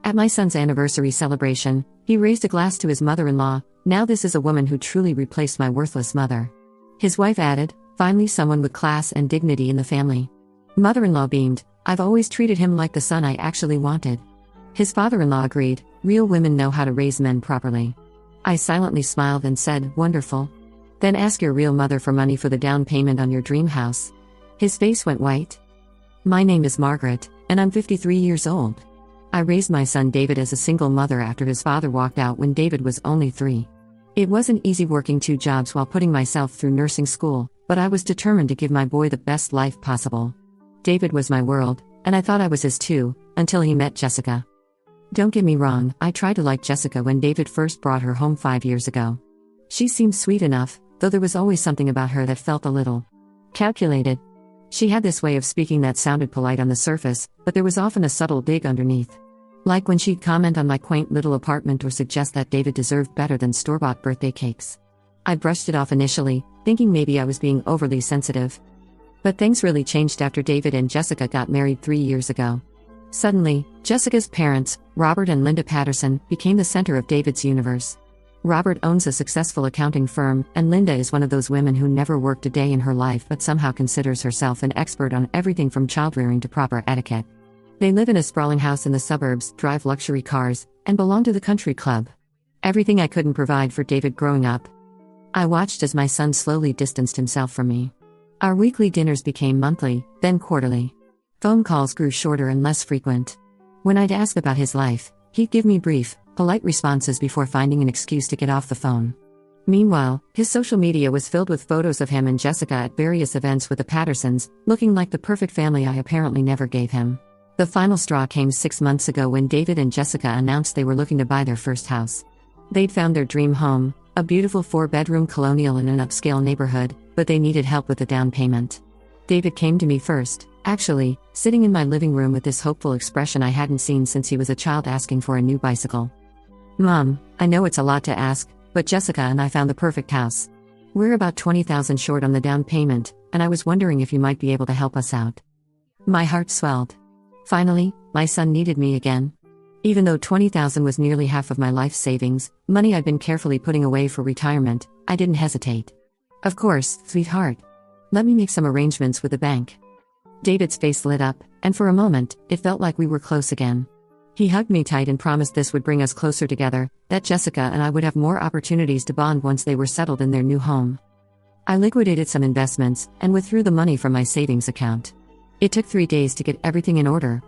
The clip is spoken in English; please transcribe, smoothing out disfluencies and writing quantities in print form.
At my son's anniversary celebration, he raised a glass to his mother-in-law. Now this is a woman who truly replaced my worthless mother. His wife added, finally someone with class and dignity in the family. Mother-in-law beamed, I've always treated him like the son I actually wanted. His father-in-law agreed, real women know how to raise men properly. I silently smiled and said, wonderful. Then ask your real mother for money for the down payment on your dream house. His face went white. My name is Margaret, and I'm 53 years old. I raised my son David as a single mother after his father walked out when David was only 3. It wasn't easy working 2 jobs while putting myself through nursing school, but I was determined to give my boy the best life possible. David was my world, and I thought I was his too, until he met Jessica. Don't get me wrong, I tried to like Jessica when David first brought her home 5 years ago. She seemed sweet enough, though there was always something about her that felt a little calculated. She had this way of speaking that sounded polite on the surface, but there was often a subtle dig underneath. Like when she'd comment on my quaint little apartment or suggest that David deserved better than store-bought birthday cakes. I brushed it off initially, thinking maybe I was being overly sensitive. But things really changed after David and Jessica got married 3 years ago. Suddenly, Jessica's parents, Robert and Linda Patterson, became the center of David's universe. Robert owns a successful accounting firm, and Linda is one of those women who never worked a day in her life but somehow considers herself an expert on everything from child-rearing to proper etiquette. They live in a sprawling house in the suburbs, drive luxury cars, and belong to the country club. Everything I couldn't provide for David growing up. I watched as my son slowly distanced himself from me. Our weekly dinners became monthly, then quarterly. Phone calls grew shorter and less frequent. When I'd ask about his life, he'd give me brief, polite responses before finding an excuse to get off the phone. Meanwhile, his social media was filled with photos of him and Jessica at various events with the Pattersons, looking like the perfect family I apparently never gave him. The final straw came 6 months ago when David and Jessica announced they were looking to buy their first house. They'd found their dream home, a beautiful 4-bedroom colonial in an upscale neighborhood, but they needed help with the down payment. David came to me first, actually, sitting in my living room with this hopeful expression I hadn't seen since he was a child asking for a new bicycle. Mom, I know it's a lot to ask, but Jessica and I found the perfect house. We're about $20,000 short on the down payment, and I was wondering if you might be able to help us out. My heart swelled. Finally, my son needed me again. Even though $20,000 was nearly half of my life savings, money I'd been carefully putting away for retirement, I didn't hesitate. Of course, sweetheart. Let me make some arrangements with the bank. David's face lit up, and for a moment, it felt like we were close again. He hugged me tight and promised this would bring us closer together, that Jessica and I would have more opportunities to bond once they were settled in their new home. I liquidated some investments, and withdrew the money from my savings account. It took 3 days to get everything in order,